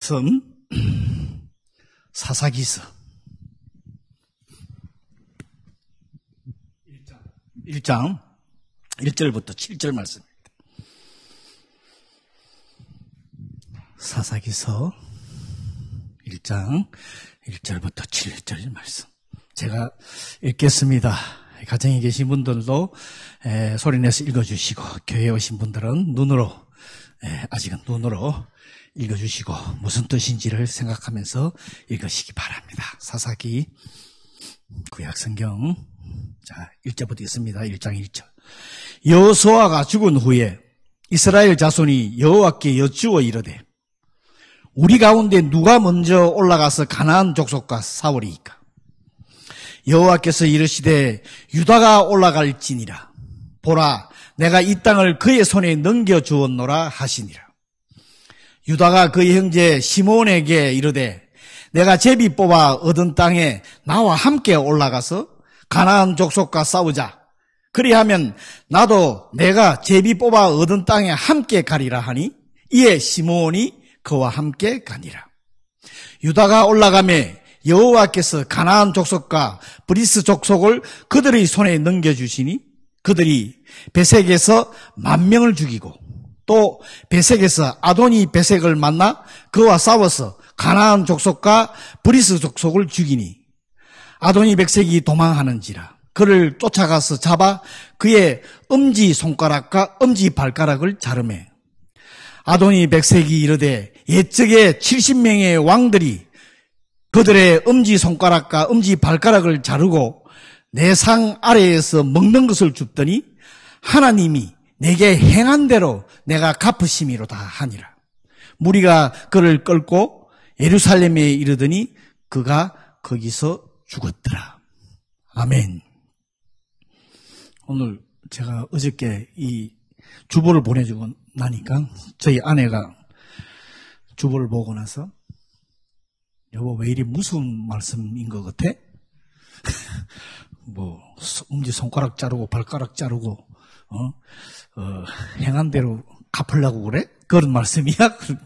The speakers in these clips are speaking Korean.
말씀 사사기서 1장 1절부터 7절 말씀입니다. 사사기서 1장 1절부터 7절 말씀 제가 읽겠습니다. 가정에 계신 분들도 소리내서 읽어주시고 교회에 오신 분들은 눈으로 아직은 눈으로 읽어주시고 무슨 뜻인지를 생각하면서 읽으시기 바랍니다. 사사기 구약성경 자 1절부터 있습니다. 1장 1절 여호수아가 죽은 후에 이스라엘 자손이 여호와께 여쭈어 이르되 우리 가운데 누가 먼저 올라가서 가나안 족속과 싸우리이까 여호와께서 이르시되 유다가 올라갈지니라 보라 내가 이 땅을 그의 손에 넘겨주었노라 하시니라. 유다가 그의 형제 시몬에게 이르되 내가 제비 뽑아 얻은 땅에 나와 함께 올라가서 가나안 족속과 싸우자. 그리하면 나도 내가 제비 뽑아 얻은 땅에 함께 가리라 하니 이에 시몬이 그와 함께 가니라. 유다가 올라가매 여호와께서 가나안 족속과 브리스 족속을 그들의 손에 넘겨주시니 그들이 베색에서 10,000명을 죽이고 또 베색에서 아도니 베색을 만나 그와 싸워서 가나안 족속과 브리스 족속을 죽이니 아도니 백색이 도망하는지라 그를 쫓아가서 잡아 그의 엄지손가락과 엄지발가락을 자르매 아도니 백색이 이르되 옛적에 70명의 왕들이 그들의 엄지손가락과 엄지발가락을 자르고 내 상 아래에서 먹는 것을 줍더니 하나님이 내게 행한 대로 내가 갚으심이로다 하니라. 무리가 그를 끌고 예루살렘에 이르더니 그가 거기서 죽었더라. 아멘. 오늘 제가 어저께 이 주보를 보내주고 나니까 저희 아내가 주보를 보고 나서 여보 왜 이리 무서운 말씀인 것 같아? 뭐 엄지손가락 자르고 발가락 자르고 행한 대로 갚으려고 그래? 그런 말씀이야?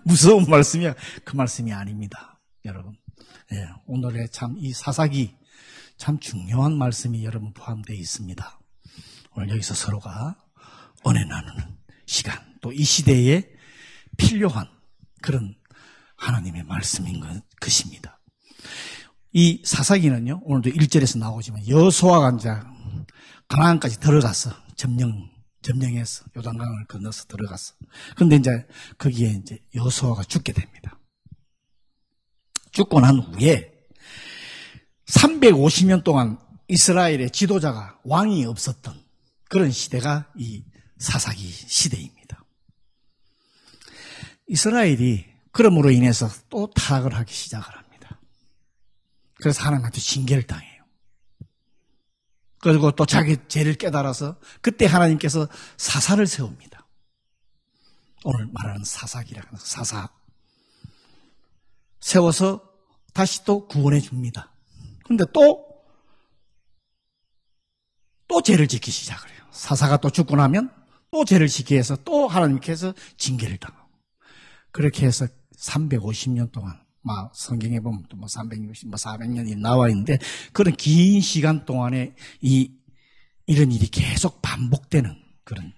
무서운 말씀이야? 그 말씀이 아닙니다. 여러분 오늘의 참 이 사사기 참 중요한 말씀이 여러분 포함되어 있습니다. 오늘 여기서 서로가 은혜 나누는 시간 또 이 시대에 필요한 그런 하나님의 말씀인 것입니다. 이 사사기는요 오늘도 1절에서 나오지만 여호수아가 이제 가나안까지 들어가서 점령해서 요단강을 건너서 들어갔어. 그런데 이제 거기에 이제 여호수아가 죽게 됩니다. 죽고 난 후에 350년 동안 이스라엘의 지도자가 왕이 없었던 그런 시대가 이 사사기 시대입니다. 이스라엘이 그러므로 인해서 또 타락을 하기 시작을 합니다. 그래서 하나님한테 징계를 당해요. 그리고 또 자기 죄를 깨달아서 그때 하나님께서 사사를 세웁니다. 오늘 말하는 사사기라고 하는 사사. 세워서 다시 또 구원해 줍니다. 그런데 또 죄를 짓기 시작을 해요. 사사가 또 죽고 나면 또 죄를 짓기 위해서 또 하나님께서 징계를 당하고. 그렇게 해서 350년 동안 성경에 보면 또 360, 400년이 나와 있는데 그런 긴 시간 동안에 이런 일이 계속 반복되는 그런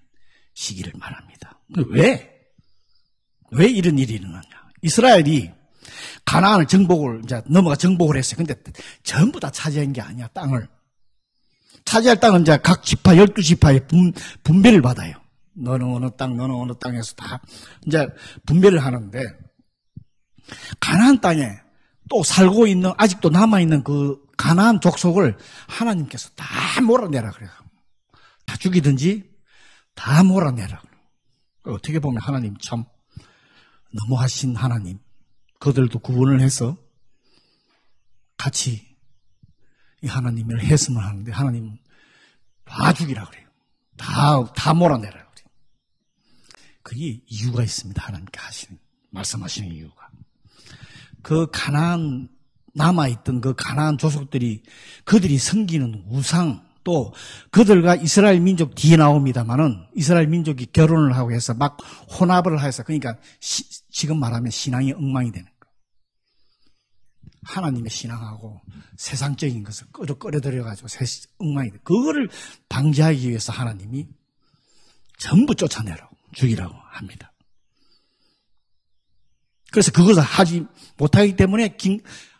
시기를 말합니다. 왜 이런 일이 일어나냐? 이스라엘이 가나안을 이제 넘어가 정복을 했어요. 근데 전부 다 차지한 게 아니야, 땅을. 차지할 땅은 이제 각 지파, 12지파에 분배를 받아요. 너는 어느 땅, 너는 어느 땅에서 다 이제 분배를 하는데 가나안 땅에 또 살고 있는 아직도 남아있는 그 가나안 족속을 하나님께서 다 몰아내라 그래요. 다 죽이든지 다 몰아내라 그래요. 어떻게 보면 하나님 참 너무하신 하나님. 그들도 구분을 해서 같이 이 하나님을 했으면 하는데 하나님은 다 죽이라 그래요. 다 몰아내라 그래요. 그게 이유가 있습니다. 하나님께 말씀하시는 이유가. 그 가나안 남아있던 그 가나안 조속들이 그들이 섬기는 우상 또 그들과 이스라엘 민족 뒤에 나옵니다만은 이스라엘 민족이 결혼을 하고 해서 막 혼합을 해서 그러니까 지금 말하면 신앙이 엉망이 되는 거예요. 하나님의 신앙하고 세상적인 것을 끌어들여가지고 엉망이 돼. 그거를 방지하기 위해서 하나님이 전부 쫓아내라고, 죽이라고 합니다. 그래서 그것을 하지 못하기 때문에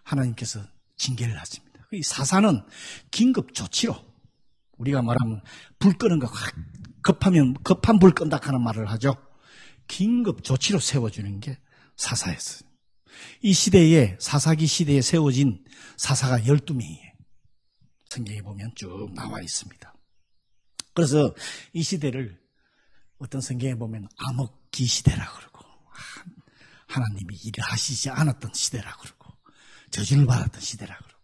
하나님께서 징계를 하십니다. 이 사사는 긴급 조치로, 우리가 말하면 불 끄는 거 급하면 급한 불 끈다 하는 말을 하죠. 긴급 조치로 세워주는 게 사사였어요. 이 시대에, 사사기 시대에 세워진 사사가 12명이에요. 성경에 보면 쭉 나와 있습니다. 그래서 이 시대를 어떤 성경에 보면 암흑기 시대라고 그러고, 하나님이 일을 하시지 않았던 시대라고 그러고, 저주를 받았던 시대라고 그러고,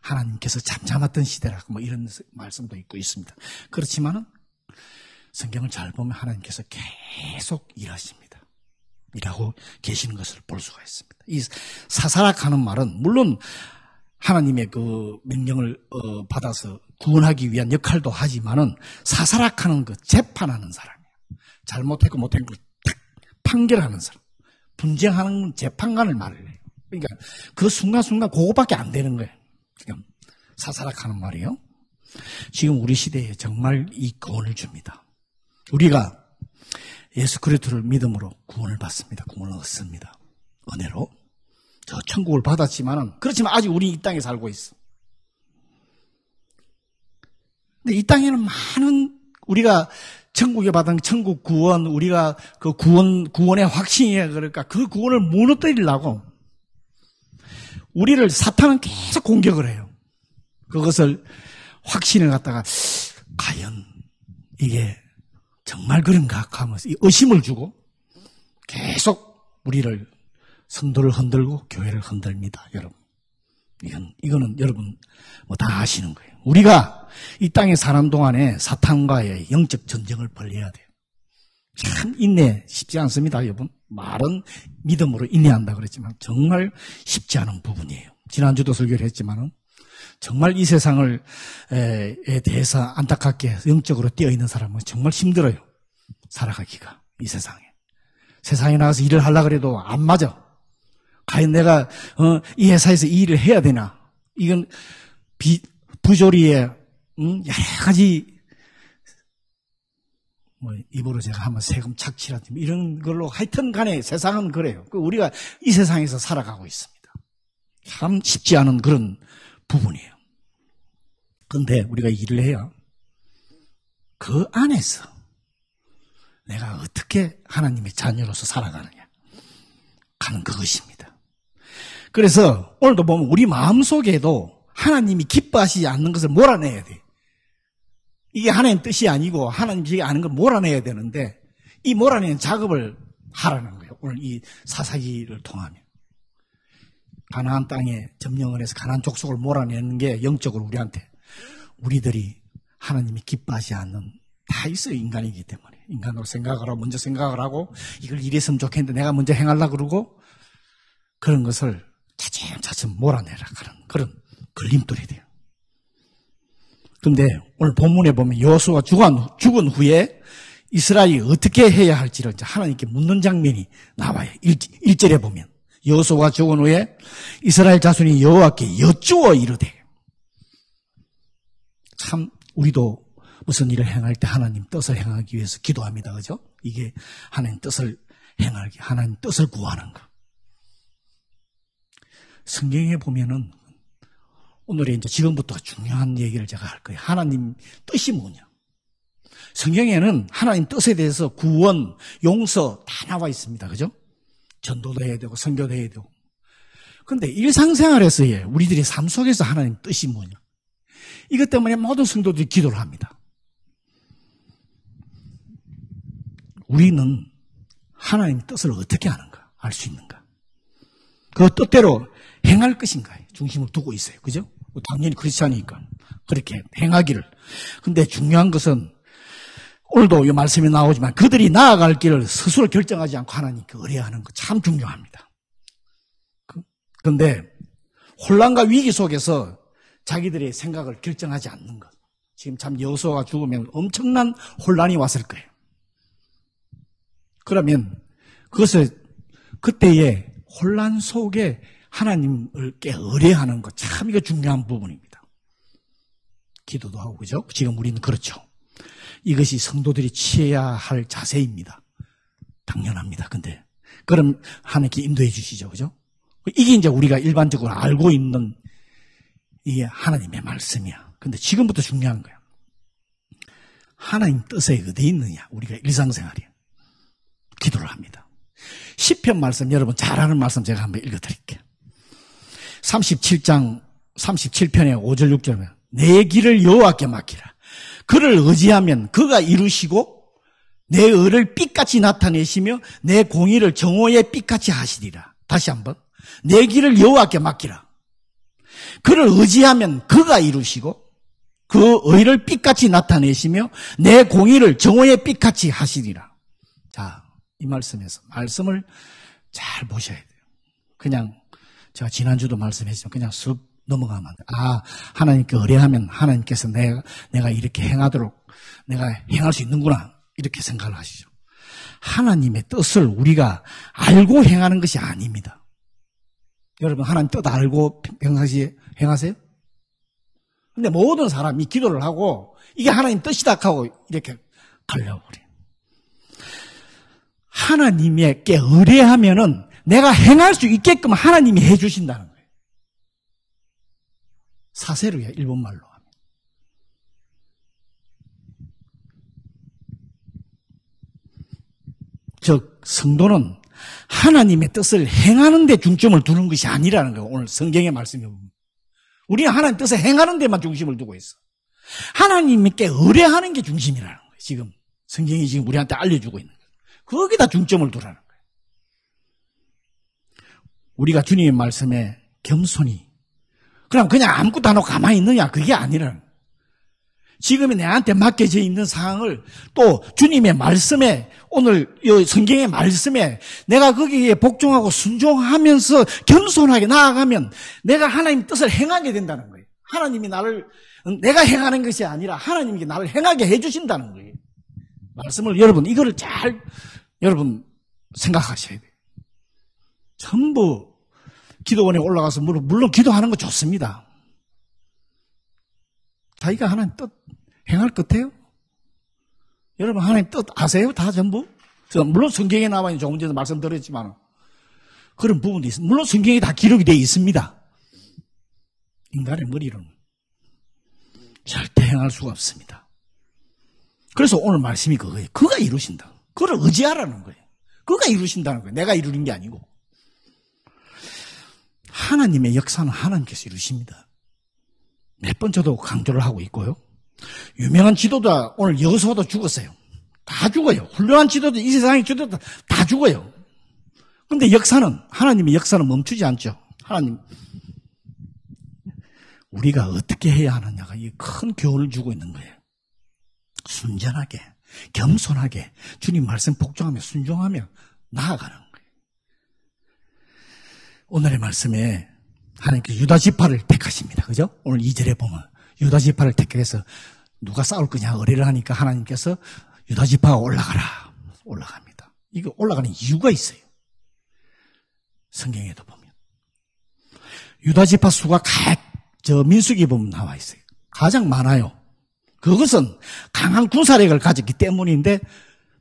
하나님께서 잠잠했던 시대라고 뭐 이런 말씀도 있고 있습니다. 그렇지만은 성경을 잘 보면 하나님께서 계속 일하십니다. 일하고 계시는 것을 볼 수가 있습니다. 이 사사락하는 말은 물론 하나님의 그 명령을 받아서 구원하기 위한 역할도 하지만은 사사락하는 그 재판하는 사람이에요. 잘못했고 못한 걸 딱 판결하는 사람, 분쟁하는 재판관을 말을 해요. 그러니까 그 순간순간 그거밖에 안 되는 거예요. 지금 사사락하는 말이에요. 지금 우리 시대에 정말 이 구원을 줍니다. 우리가 예수 그리스도를 믿음으로 구원을 받습니다. 구원을 얻습니다. 은혜로. 저 천국을 받았지만은, 그렇지만 아직 우리 이 땅에 살고 있어. 근데 이 땅에는 많은, 우리가 천국에 받은 천국 구원, 우리가 그 구원의 확신이야. 그러니까 그 구원을 무너뜨리려고 우리를 사탄은 계속 공격을 해요. 그것을 확신을 갖다가 과연 이게 정말 그런가 하면서 의심을 주고 계속 우리를 성도를 흔들고 교회를 흔듭니다, 여러분. 이거는 여러분 뭐 다 아시는 거예요. 우리가 이 땅에 사는 동안에 사탄과의 영적 전쟁을 벌여야 돼요. 참 인내 쉽지 않습니다, 여러분. 말은 믿음으로 인내한다 그랬지만 정말 쉽지 않은 부분이에요. 지난주도 설교를 했지만은 정말 이 세상을 에 대해서 안타깝게 영적으로 뛰어있는 사람은 정말 힘들어요. 살아가기가 이 세상에. 세상에 나가서 일을 하려고 해도 안 맞아. 과연 내가 이 회사에서 이 일을 해야 되나? 이건 부조리에 여러 가지 뭐 입으로 제가 한번 세금 착취라든지 이런 걸로 하여튼 간에 세상은 그래요. 우리가 이 세상에서 살아가고 있습니다. 참 쉽지 않은 그런 부분이에요. 그런데 우리가 일을 해야 그 안에서 내가 어떻게 하나님의 자녀로서 살아가느냐 가는 그것입니다. 그래서 오늘도 보면 우리 마음속에도 하나님이 기뻐하시지 않는 것을 몰아내야 돼. 이게 하나님 뜻이 아니고 하나님이 아는 걸 몰아내야 되는데 이 몰아내는 작업을 하라는 거예요. 오늘 이 사사기를 통하면. 가나안 땅에 점령을 해서 가나안 족속을 몰아내는 게 영적으로 우리들이 하나님이 기뻐하지 않는 다 있어요. 인간이기 때문에. 인간으로 생각을 하고 먼저 생각을 하고 이걸 이랬으면 좋겠는데 내가 먼저 행하려고 그러고 그런 것을 차츰차츰 몰아내라 하는 그런 걸림돌이 돼요. 그런데 오늘 본문에 보면 여호수아가 죽은 후에 이스라엘이 어떻게 해야 할지를 하나님께 묻는 장면이 나와요. 1절에 보면 여호수아가 죽은 후에 이스라엘 자손이 여호와께 여쭈어 이르되. 참 우리도 무슨 일을 행할 때 하나님 뜻을 행하기 위해서 기도합니다. 그죠? 이게 하나님 뜻을 행하기, 하나님 뜻을 구하는 거. 성경에 보면은 오늘에 이제 지금부터 중요한 얘기를 제가 할 거예요. 하나님 뜻이 뭐냐? 성경에는 하나님 뜻에 대해서 구원, 용서 다 나와 있습니다. 그죠? 전도도 해야 되고 선교도 해야 되고. 그런데 일상생활에서의 우리들의 삶 속에서 하나님 뜻이 뭐냐? 이것 때문에 모든 성도들이 기도를 합니다. 우리는 하나님 뜻을 어떻게 아는가? 알 수 있는가? 그 뜻대로 행할 것인가? 중심을 두고 있어요. 그죠? 당연히 크리스찬이니까 그렇게 행하기를. 근데 중요한 것은 오늘도 이 말씀이 나오지만 그들이 나아갈 길을 스스로 결정하지 않고 하나님께 의뢰하는 거 참 중요합니다. 그런데 혼란과 위기 속에서 자기들의 생각을 결정하지 않는 것. 지금 참 여호수아가 죽으면 엄청난 혼란이 왔을 거예요. 그러면 그것을 그때의 혼란 속에 하나님께 의뢰하는 것, 참 이거 중요한 부분입니다. 기도도 하고, 그죠? 지금 우리는 그렇죠. 이것이 성도들이 취해야 할 자세입니다. 당연합니다. 근데, 그럼 하나님께 인도해 주시죠. 그죠? 이게 이제 우리가 일반적으로 알고 있는 이게 하나님의 말씀이야. 근데 지금부터 중요한 거야. 하나님 뜻에 어디 있느냐? 우리가 일상생활이야. 기도를 합니다. 시편 말씀, 여러분 잘 아는 말씀 제가 한번 읽어드릴게요. 37장 37편에 5절 6절에 내 길을 여호와께 맡기라. 그를 의지하면 그가 이루시고 내 의를 빛같이 나타내시며 내 공의를 정오의 빛같이 하시리라. 다시 한번. 내 길을 여호와께 맡기라. 그를 의지하면 그가 이루시고 그 의를 빛같이 나타내시며 내 공의를 정오의 빛같이 하시리라. 자, 이 말씀에서 말씀을 잘 보셔야 돼요. 그냥 제가 지난주도 말씀했지만 그냥 쓱 넘어가면 안 돼요. 아, 하나님께 의뢰하면 하나님께서 내가 이렇게 행하도록 내가 행할 수 있는구나 이렇게 생각을 하시죠. 하나님의 뜻을 우리가 알고 행하는 것이 아닙니다. 여러분 하나님 뜻 알고 평상시에 행하세요? 근데 모든 사람이 기도를 하고 이게 하나님 뜻이다 하고 이렇게 가려고 그래요. 하나님께 의뢰하면은 내가 행할 수 있게끔 하나님이 해주신다는 거예요. 사세로야, 일본말로 하면. 즉, 성도는 하나님의 뜻을 행하는 데 중점을 두는 것이 아니라는 거예요. 오늘 성경의 말씀에 보면. 우리는 하나님 뜻을 행하는 데만 중심을 두고 있어. 하나님께 의뢰하는 게 중심이라는 거예요. 지금 성경이 지금 우리한테 알려주고 있는 거예요. 거기다 중점을 두라는 거예요. 우리가 주님의 말씀에 겸손히 그럼 그냥 아무것도 안 하고 가만히 있느냐 그게 아니라는 거예요. 지금 내한테 맡겨져 있는 상황을 또 주님의 말씀에 오늘 이 성경의 말씀에 내가 거기에 복종하고 순종하면서 겸손하게 나아가면 내가 하나님 뜻을 행하게 된다는 거예요. 하나님이 내가 행하는 것이 아니라 하나님이 나를 행하게 해주신다는 거예요. 말씀을 여러분 이거를 잘 여러분 생각하셔야 돼요. 전부 기도원에 올라가서 물론 기도하는 거 좋습니다. 자기가 하나님 뜻 행할 것 같아요? 여러분 하나님 뜻 아세요? 다 전부? 물론 성경에 나와 있는 조금 전에 말씀드렸지만 그런 부분도 있습니다. 물론 성경에 다 기록이 되어 있습니다. 인간의 머리로는 절대 행할 수가 없습니다. 그래서 오늘 말씀이 그거예요. 그가 이루신다. 그를 의지하라는 거예요. 그가 이루신다는 거예요. 내가 이루는 게 아니고. 하나님의 역사는 하나님께서 이루십니다. 몇 번 저도 강조를 하고 있고요. 유명한 지도자 오늘 여호수아도 죽었어요. 다 죽어요. 훌륭한 지도자 이 세상의 지도자 다 죽어요. 그런데 역사는 하나님의 역사는 멈추지 않죠. 하나님 우리가 어떻게 해야 하느냐가 이 큰 교훈을 주고 있는 거예요. 순전하게 겸손하게 주님 말씀 복종하며 순종하며 나아가는 거예요. 오늘의 말씀에 하나님께서 유다 지파를 택하십니다. 그죠? 오늘 2절에 보면 유다 지파를 택해서 누가 싸울 거냐 의뢰를 하니까 하나님께서 유다 지파가 올라갑니다. 이거 올라가는 이유가 있어요. 성경에도 보면 유다 지파 수가 민수기 보면 나와 있어요. 가장 많아요. 그것은 강한 군사력을 가졌기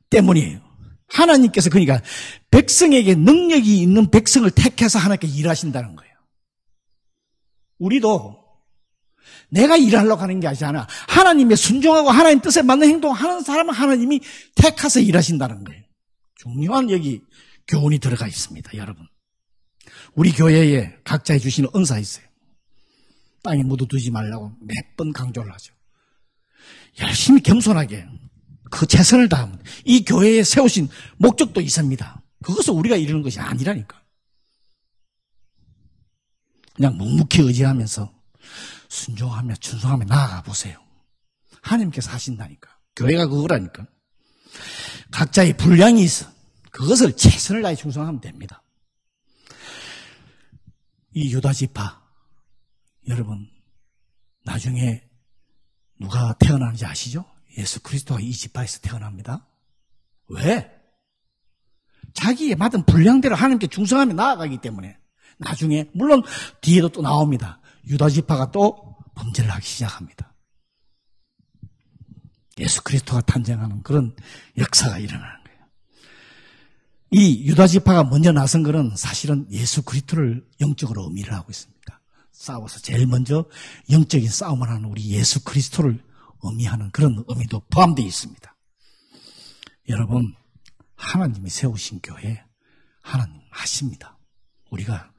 때문이에요. 하나님께서 그러니까 백성에게 능력이 있는 백성을 택해서 하나님께 일하신다는 거예요. 우리도 내가 일하려고 하는 게 아니잖아. 하나님의 순종하고 하나님 뜻에 맞는 행동을 하는 사람은 하나님이 택해서 일하신다는 거예요. 중요한 여기 교훈이 들어가 있습니다. 여러분. 우리 교회에 각자에 주시는 은사 있어요. 땅에 묻어두지 말라고 몇 번 강조를 하죠. 열심히 겸손하게 그 최선을 다하면 이 교회에 세우신 목적도 있습니다. 그것을 우리가 이루는 것이 아니라니까. 그냥 묵묵히 의지하면서 순종하며 충성하며 나아가 보세요. 하나님께서 하신다니까. 교회가 그거라니까. 각자의 분량이 있어. 그것을 최선을 다해 충성하면 됩니다. 이 유다 지파 여러분 나중에 누가 태어나는지 아시죠? 예수 그리스도가 이 지파에서 태어납니다. 왜? 자기의 받은 분량대로 하나님께 충성하며 나아가기 때문에 나중에 물론 뒤에도 또 나옵니다. 유다 지파가 또 범죄를 하기 시작합니다. 예수 그리스도가 탄생하는 그런 역사가 일어나는 거예요. 이 유다 지파가 먼저 나선 것은 사실은 예수 그리스도를 영적으로 의미를 하고 있습니다. 싸워서 제일 먼저 영적인 싸움을 하는 우리 예수 그리스도를 의미하는 그런 의미도 포함되어 있습니다. 여러분, 하나님이 세우신 교회 하나님 하십니다. 우리가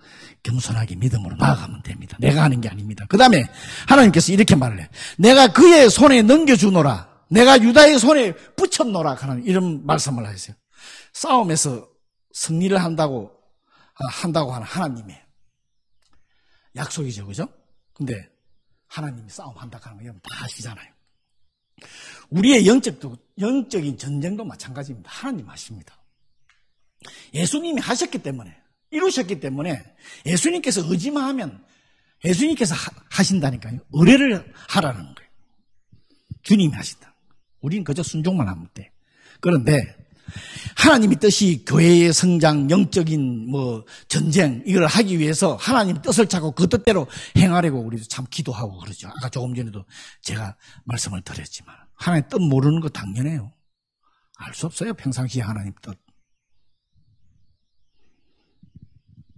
겸손하게 믿음으로 나아가면 됩니다. 내가 하는 게 아닙니다. 그 다음에 하나님께서 이렇게 말을 해요. 내가 그의 손에 넘겨주노라. 내가 유다의 손에 붙였노라 하는 이런 말씀을 하셨어요. 싸움에서 승리를 한다고 하는 하나님의 약속이죠. 그죠? 근데 하나님이 싸움한다 하는 거 여러분 다 아시잖아요. 우리의 영적인 전쟁도 마찬가지입니다. 하나님 하십니다. 예수님이 하셨기 때문에, 이루셨기 때문에 예수님께서 의지만 하면 예수님께서 하신다니까요. 의뢰를 하라는 거예요. 주님이 하신다. 우리는 그저 순종만 하면 돼. 그런데 하나님의 뜻이 교회의 성장, 영적인 전쟁 이걸 하기 위해서 하나님 뜻을 찾고 그 뜻대로 행하려고 우리도 참 기도하고 그러죠. 아까 조금 전에도 제가 말씀을 드렸지만 하나님 뜻 모르는 거 당연해요. 알 수 없어요. 평상시에 하나님 뜻.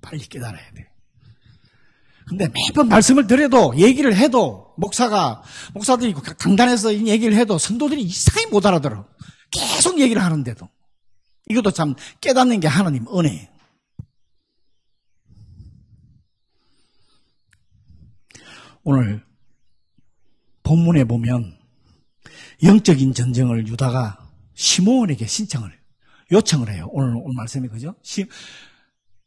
빨리 깨달아야 돼. 근데 매번 말씀을 드려도 얘기를 해도 목사들이 강단에서 얘기를 해도 성도들이 이상하게 못 알아들어. 계속 얘기를 하는데도. 이것도 참 깨닫는 게 하나님 은혜예요. 오늘 본문에 보면 영적인 전쟁을 유다가 시므온에게 요청을 해요. 오늘 말씀이 그죠?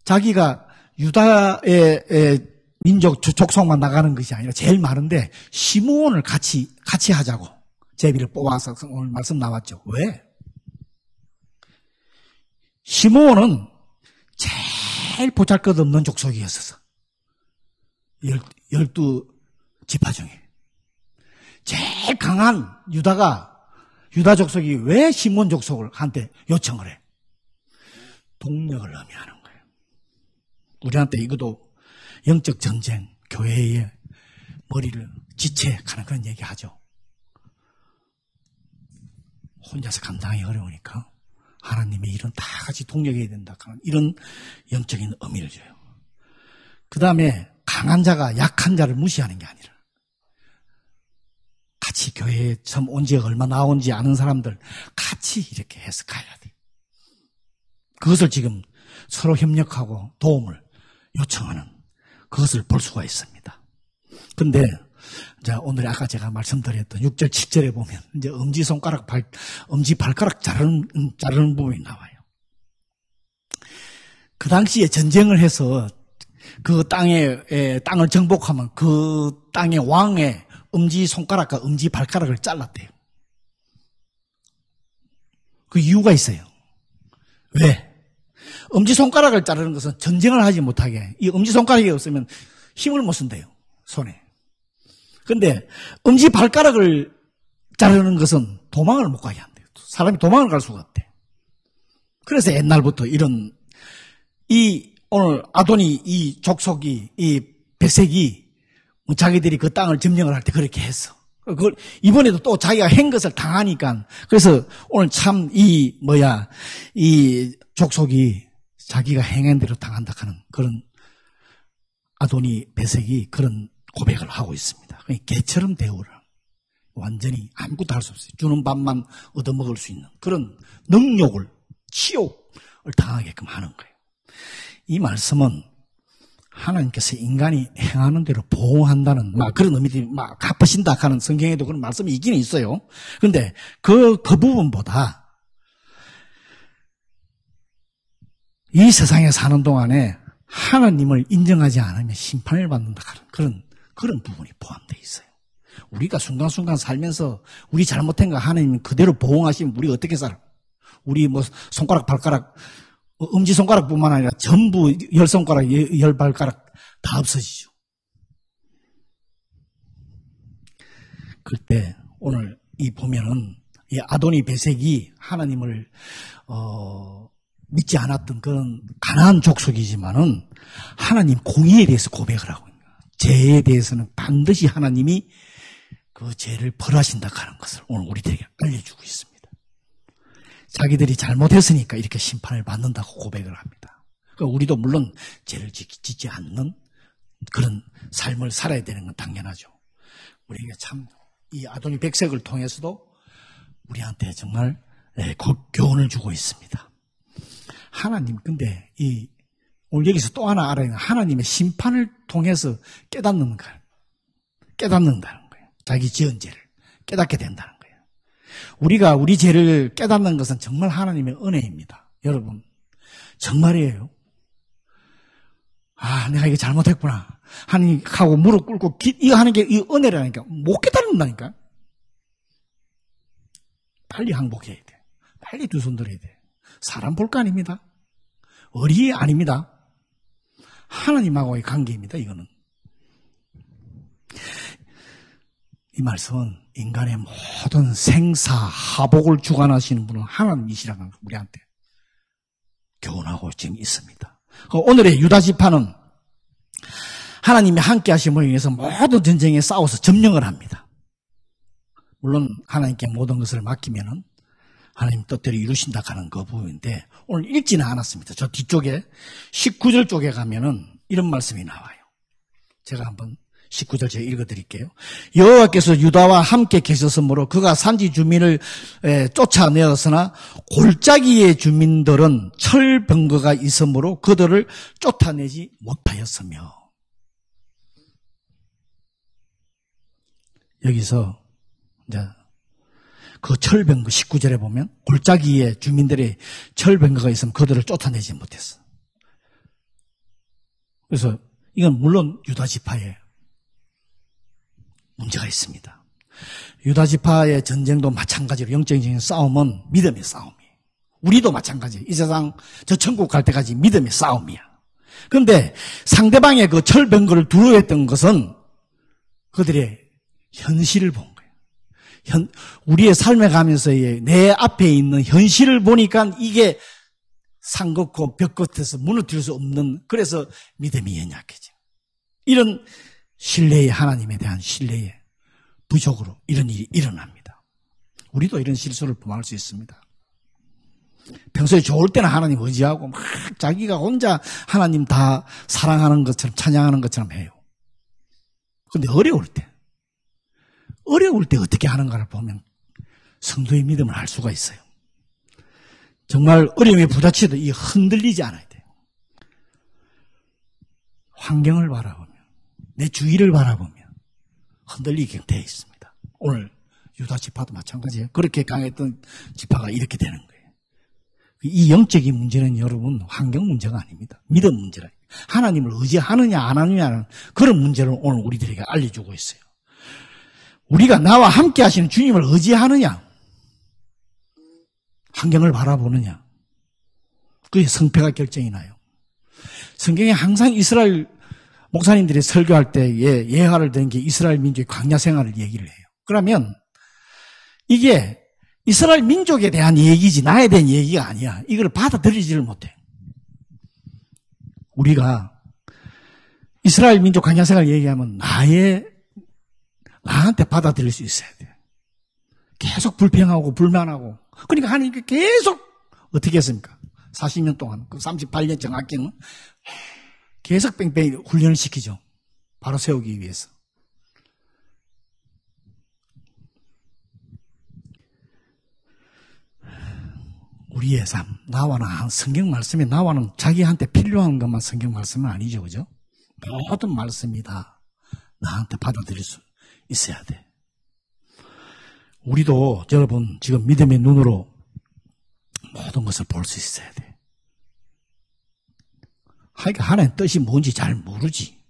자기가 유다의 민족 족속만 나가는 것이 아니라 제일 많은데 시므온을 같이 하자고 제비를 뽑아서 오늘 말씀 나왔죠. 왜? 시므온은 제일 보잘것없는 족속이었어서 12지파 중에 제일 강한 유다 족속이 왜 시므온 족속을 한테 요청을 해? 동력을 의미하는 거예요. 우리한테 이것도 영적 전쟁, 교회의 머리를 지체하는 그런 얘기 하죠. 혼자서 감당하기 어려우니까 하나님의 일은 다 같이 동력해야 된다 하는 이런 영적인 의미를 줘요. 그 다음에 강한 자가 약한 자를 무시하는 게 아니라 같이 교회에 처음 온 지가 얼마 나온지 아는 사람들 같이 이렇게 해서 가야 돼. 그것을 지금 서로 협력하고 도움을 요청하는 그것을 볼 수가 있습니다. 근데 자, 오늘 아까 제가 말씀드렸던 6절, 7절에 보면 이제 엄지 발가락 자르는 부분이 나와요. 그 당시에 전쟁을 해서 그 땅을 정복하면 그 땅의 왕의 엄지 손가락과 엄지 발가락을 잘랐대요. 그 이유가 있어요. 왜? 엄지 손가락을 자르는 것은 전쟁을 하지 못하게, 이 엄지 손가락이 없으면 힘을 못 쓴대요, 손에. 근데 엄지 발가락을 자르는 것은 도망을 못 가게 한대요. 사람이 도망을 갈 수가 없대. 그래서 옛날부터 오늘 아도니 이 족속이, 이 백색이 자기들이 그 땅을 점령을 할 때 그렇게 했어. 이번에도 또 자기가 한 것을 당하니까, 그래서 오늘 참 이 족속이 자기가 행한 대로 당한다 하는 그런 아도니 백색이 그런 고백을 하고 있습니다. 개처럼 대우라. 완전히 아무것도 할 수 없어요. 주는 밥만 얻어먹을 수 있는 그런 치욕을 당하게끔 하는 거예요. 이 말씀은 하나님께서 인간이 행하는 대로 보호한다는 그런 의미들이 갚으신다 하는 성경에도 그런 말씀이 있기는 있어요. 그런데 그 부분보다 이 세상에 사는 동안에 하나님을 인정하지 않으면 심판을 받는다 하는 그런 부분이 포함되어 있어요. 우리가 순간순간 살면서 우리 잘못한 거 하나님이 그대로 보호하시면 우리가 어떻게 살아? 우리 손가락, 발가락, 엄지손가락뿐만 아니라 전부 10손가락, 10발가락 다 없어지죠. 그때 오늘 보면은 이 아도니 베색이 하나님을 믿지 않았던 그런 가난한 족속이지만은 하나님 공의에 대해서 고백을 하고 있는 거예요. 죄에 대해서는 반드시 하나님이 그 죄를 벌하신다 하는 것을 오늘 우리들에게 알려주고 있습니다. 자기들이 잘못했으니까 이렇게 심판을 받는다고 고백을 합니다. 그러니까 우리도 물론 죄를 짓지 않는 그런 삶을 살아야 되는 건 당연하죠. 우리에게 참 이 아도니 백색을 통해서도 우리한테 정말 교훈을 주고 있습니다. 하나님, 근데 오늘 여기서 또 하나 알아야 하는 하나님의 심판을 통해서 깨닫는다는 거예요. 자기 지은 죄를 깨닫게 된다는 거예요. 우리가 우리 죄를 깨닫는 것은 정말 하나님의 은혜입니다. 여러분, 정말이에요. 아, 내가 이거 잘못했구나. 하나님하고 무릎 꿇고 이거 하는 게 이 은혜라니까. 못 깨닫는다니까. 빨리 항복해야 돼. 빨리 두 손 들어야 돼. 사람 볼 거 아닙니다. 어리 아닙니다. 하나님하고의 관계입니다. 이거는. 이 말씀은 인간의 모든 생사하복을 주관하시는 분은 하나님이시라는 걸 우리한테 교훈하고 지금 있습니다. 오늘의 유다 지파는 하나님이 함께 하심으로 인해서 모든 전쟁에 싸워서 점령을 합니다. 물론 하나님께 모든 것을 맡기면은 하나님 뜻대로 이루신다 하는 그 부분인데 오늘 읽지는 않았습니다. 저 뒤쪽에 19절 쪽에 가면은 이런 말씀이 나와요. 제가 한번 19절 제가 읽어드릴게요. 여호와께서 유다와 함께 계셨으므로 그가 산지 주민을 쫓아내었으나 골짜기의 주민들은 철병거가 있으므로 그들을 쫓아내지 못하였으며. 여기서 이제 그 철병거 19절에 보면 골짜기에 주민들의 철병거가 있으면 그들을 쫓아내지 못했어. 그래서 이건 물론 유다 지파의 문제가 있습니다. 유다 지파의 전쟁도 마찬가지로 영적인 싸움은 믿음의 싸움이에요. 우리도 마찬가지예요. 이 세상 저 천국 갈 때까지 믿음의 싸움이야. 그런데 상대방의 그 철병거를 두려워했던 것은 그들의 현실을 본 거예요. 우리의 삶에 가면서의 내 앞에 있는 현실을 보니까 이게 산 걷고 벽 끝에서 무너뜨릴 수 없는, 그래서 믿음이 연약해져. 이런 신뢰의, 하나님에 대한 신뢰의 부족으로 이런 일이 일어납니다. 우리도 이런 실수를 범할 수 있습니다. 평소에 좋을 때는 하나님 의지하고 막 자기가 혼자 하나님 다 사랑하는 것처럼 찬양하는 것처럼 해요. 그런데 어려울 때 어떻게 하는가를 보면 성도의 믿음을 알 수가 있어요. 정말 어려움에 부딪혀도 이 흔들리지 않아야 돼요. 환경을 바라보면, 내 주위를 바라보면 흔들리게 되어 있습니다. 오늘 유다 지파도 마찬가지예요. 그렇게 강했던 지파가 이렇게 되는 거예요. 이 영적인 문제는 여러분 환경 문제가 아닙니다. 믿음 문제라. 하나님을 의지하느냐 안 하느냐는 그런 문제를 오늘 우리들에게 알려주고 있어요. 우리가 나와 함께 하시는 주님을 의지하느냐, 환경을 바라보느냐, 그게 성패가 결정이 나요. 성경에 항상 이스라엘 목사님들이 설교할 때에 예화를 든 게 이스라엘 민족의 광야 생활을 얘기를 해요. 그러면 이게 이스라엘 민족에 대한 얘기지 나에 대한 얘기가 아니야. 이걸 받아들이지를 못해. 우리가 이스라엘 민족 광야 생활 얘기하면 나한테 받아들일 수 있어야 돼. 계속 불평하고 불만하고. 그러니까 하나님께 계속 어떻게 했습니까? 40년 동안, 그 38년 정확히는 계속 뺑뺑이 훈련을 시키죠. 바로 세우기 위해서. 우리의 삶, 나와는 성경 말씀에 나와는 자기한테 필요한 것만 성경 말씀은 아니죠. 그죠? 모든 말씀이 다 나한테 받아들일 수 있어야 돼. 우리도 여러분 지금 믿음의 눈으로 모든 것을 볼 수 있어야 돼. 하여간 하나님 뜻이 뭔지 잘 모르지.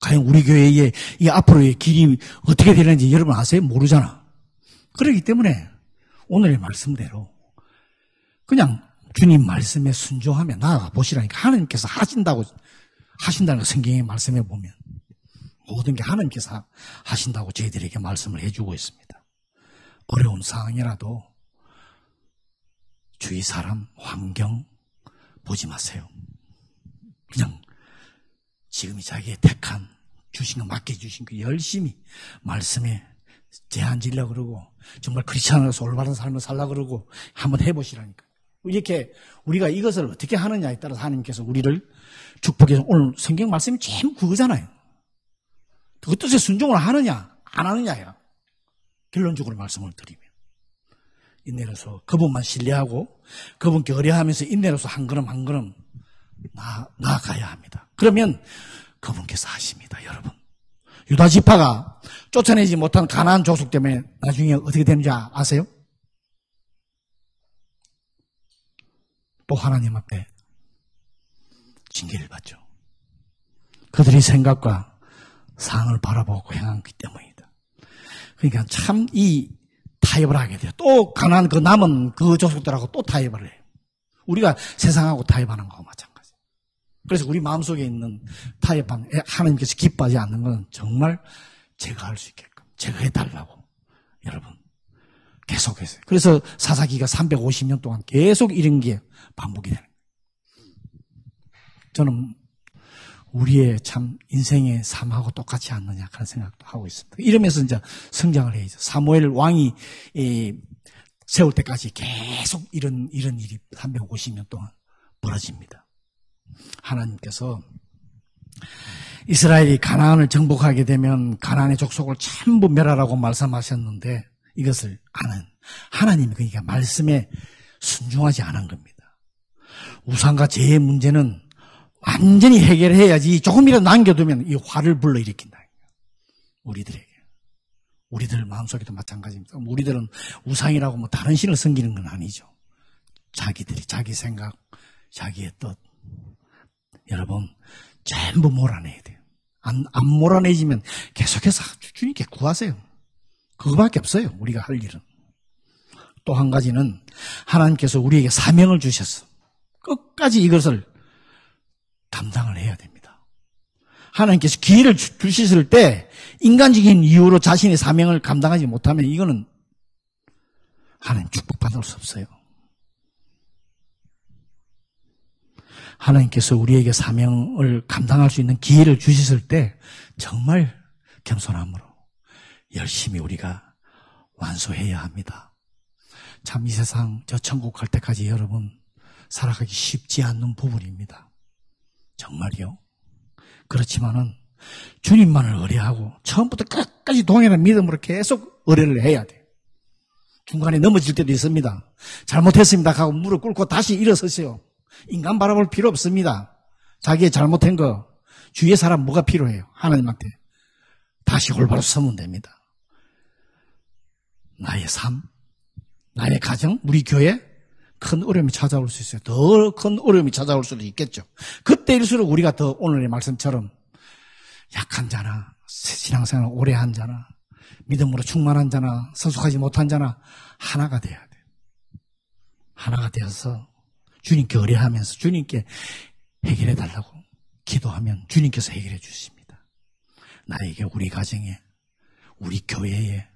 과연 우리 교회의 이 앞으로의 길이 어떻게 되는지 여러분 아세요? 모르잖아. 그렇기 때문에 오늘의 말씀대로 그냥 주님 말씀에 순종하며 나아가 보시라니까. 하나님께서 하신다는 거 성경의 말씀에 보면 모든 게 하나님께서 하신다고 저희들에게 말씀을 해주고 있습니다. 어려운 상황이라도 주위 사람, 환경 보지 마세요. 그냥 지금이 자기의 택한 주신 거 맡겨주신 거 열심히 말씀에 제한지려고 그러고 정말 크리스찬으로서 올바른 삶을 살려고 그러고 한번 해보시라니까. 이렇게 우리가 이것을 어떻게 하느냐에 따라서 하나님께서 우리를 축복해서 오늘 성경 말씀이 전부 그거잖아요. 그 뜻에 순종을 하느냐 안 하느냐야. 결론적으로 말씀을 드리면 인내로서 그분만 신뢰하고 그분께 의뢰하면서 인내로서 한 걸음 한 걸음 나아가야 합니다. 그러면 그분께서 하십니다. 여러분, 유다 지파가 쫓아내지 못한 가나안 족속 때문에 나중에 어떻게 되는지 아세요? 또 하나님 앞에 징계를 받죠. 그들의 생각과 상을 바라보고 행하기 때문이다. 그러니까 참 이 타협을 하게 돼요. 또 가나안 그 남은 그 족속들하고 또 타협을 해요. 우리가 세상하고 타협하는 거하고 마찬가지. 그래서 우리 마음속에 있는 타협한 하나님께서 기뻐하지 않는 건 정말 제가 할 수 있게끔 제가 해달라고 여러분 계속해서. 그래서 사사기가 350년 동안 계속 이런 게 반복이 되는 거예요. 저는 우리의 참 인생의 삶하고 똑같지 않느냐 그런 생각도 하고 있습니다. 이러면서 이제 성장을 해야죠. 사무엘 왕이 세울 때까지 계속 이런 일이 350년 동안 벌어집니다. 하나님께서 이스라엘이 가나안을 정복하게 되면 가나안의 족속을 전부 멸하라고 말씀하셨는데 이것을 아는 하나님이 그러니까 말씀에 순종하지 않은 겁니다. 우상과 죄의 문제는 완전히 해결해야지 조금이라도 남겨두면 이 화를 불러일으킨다. 우리들에게. 우리들 마음속에도 마찬가지입니다. 우리들은 우상이라고 뭐 다른 신을 섬기는 건 아니죠. 자기들이 자기 생각, 자기의 뜻. 여러분 전부 몰아내야 돼요. 안 몰아내지면 계속해서 주님께 구하세요. 그거밖에 없어요. 우리가 할 일은. 또 한 가지는 하나님께서 우리에게 사명을 주셨어. 끝까지 이것을 감당을 해야 됩니다. 하나님께서 기회를 주셨을 때 인간적인 이유로 자신의 사명을 감당하지 못하면 이거는 하나님 축복받을 수 없어요. 하나님께서 우리에게 사명을 감당할 수 있는 기회를 주셨을 때 정말 겸손함으로 열심히 우리가 완수해야 합니다. 참 이 세상 저 천국 갈 때까지 여러분 살아가기 쉽지 않는 부분입니다. 정말요. 그렇지만은 주님만을 의뢰하고 처음부터 끝까지 동일한 믿음으로 계속 의뢰를 해야 돼요. 중간에 넘어질 때도 있습니다. 잘못했습니다 하고 무릎 꿇고 다시 일어서세요. 인간 바라볼 필요 없습니다. 자기의 잘못한 거 주위의 사람 뭐가 필요해요? 하나님한테 다시 올바로 서면 됩니다. 나의 삶, 나의 가정, 우리 교회 큰 어려움이 찾아올 수 있어요. 더 큰 어려움이 찾아올 수도 있겠죠. 그때일수록 우리가 더 오늘의 말씀처럼 약한 자나 신앙생활 오래 한 자나 믿음으로 충만한 자나 성숙하지 못한 자나 하나가 돼야 돼요. 하나가 되어서 주님께 의뢰하면서 주님께 해결해 달라고 기도하면 주님께서 해결해 주십니다. 나에게, 우리 가정에, 우리 교회에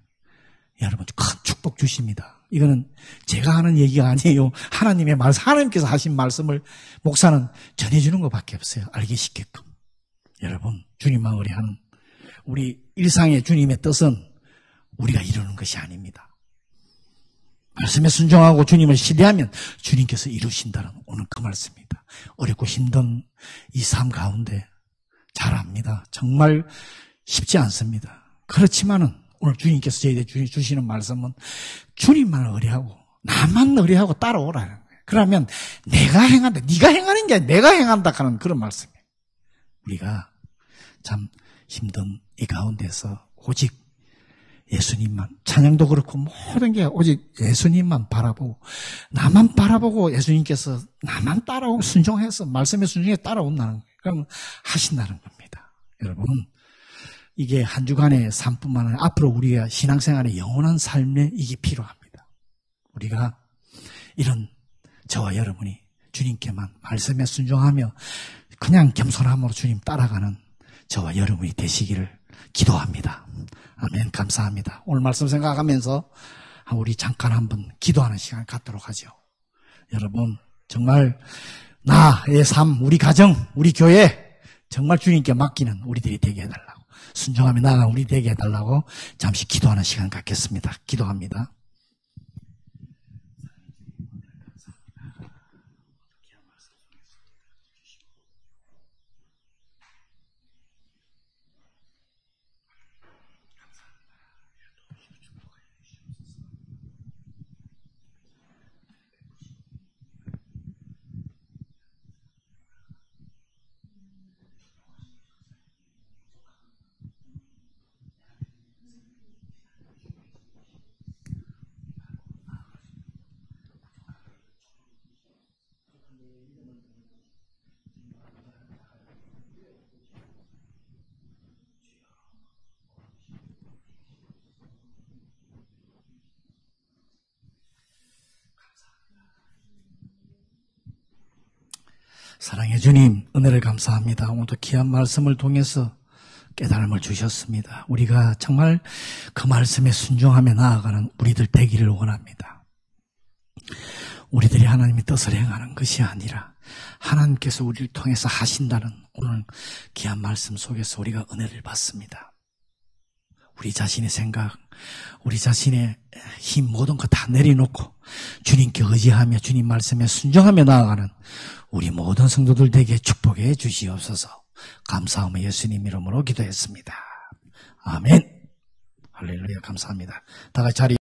여러분 큰 축복 주십니다. 이거는 제가 하는 얘기가 아니에요. 하나님의 말씀, 하나님께서 하신 말씀을 목사는 전해주는 것밖에 없어요. 알기 쉽게끔. 여러분 주님만 의뢰하는 우리 일상의 주님의 뜻은 우리가 이루는 것이 아닙니다. 말씀에 순종하고 주님을 신뢰하면 주님께서 이루신다는 오늘 그 말씀입니다. 어렵고 힘든 이 삶 가운데 잘합니다. 정말 쉽지 않습니다. 그렇지만은 오늘 주님께서 저희에게 주시는 말씀은 주님만 의뢰하고 나만 의뢰하고 따라오라는 거예요. 그러면 내가 행한다, 네가 행하는 게 아니라 내가 행한다 하는 그런 말씀이에요. 우리가 참 힘든 이 가운데서 오직 예수님만, 찬양도 그렇고 모든 게 오직 예수님만 바라보고 나만 바라보고 예수님께서 나만 따라오고 순종해서 말씀에 순종해 따라온다는 거예요. 그럼 하신다는 겁니다. 여러분 이게 한 주간의 삶뿐만 아니라 앞으로 우리가 신앙생활의 영원한 삶에 이게 필요합니다. 우리가 이런 저와 여러분이 주님께만 말씀에 순종하며 그냥 겸손함으로 주님 따라가는 저와 여러분이 되시기를 기도합니다. 아멘. 감사합니다. 오늘 말씀 생각하면서 우리 잠깐 한번 기도하는 시간 갖도록 하죠. 여러분 정말 나의 삶, 우리 가정, 우리 교회 정말 주님께 맡기는 우리들이 되게 해달라고, 순종하며 나아가는 우리 되게 해달라고 잠시 기도하는 시간 갖겠습니다. 기도합니다. 사랑해 주님, 은혜를 감사합니다. 오늘도 귀한 말씀을 통해서 깨달음을 주셨습니다. 우리가 정말 그 말씀에 순종하며 나아가는 우리들 되기를 원합니다. 우리들이 하나님의 뜻을 행하는 것이 아니라 하나님께서 우리를 통해서 하신다는 오늘 귀한 말씀 속에서 우리가 은혜를 받습니다. 우리 자신의 생각, 우리 자신의 힘 모든 것 다 내려놓고 주님께 의지하며 주님 말씀에 순종하며 나아가는 우리 모든 성도들 되게 축복해 주시옵소서. 감사하며 예수님 이름으로 기도했습니다. 아멘. 할렐루야. 감사합니다. 다 같이 자리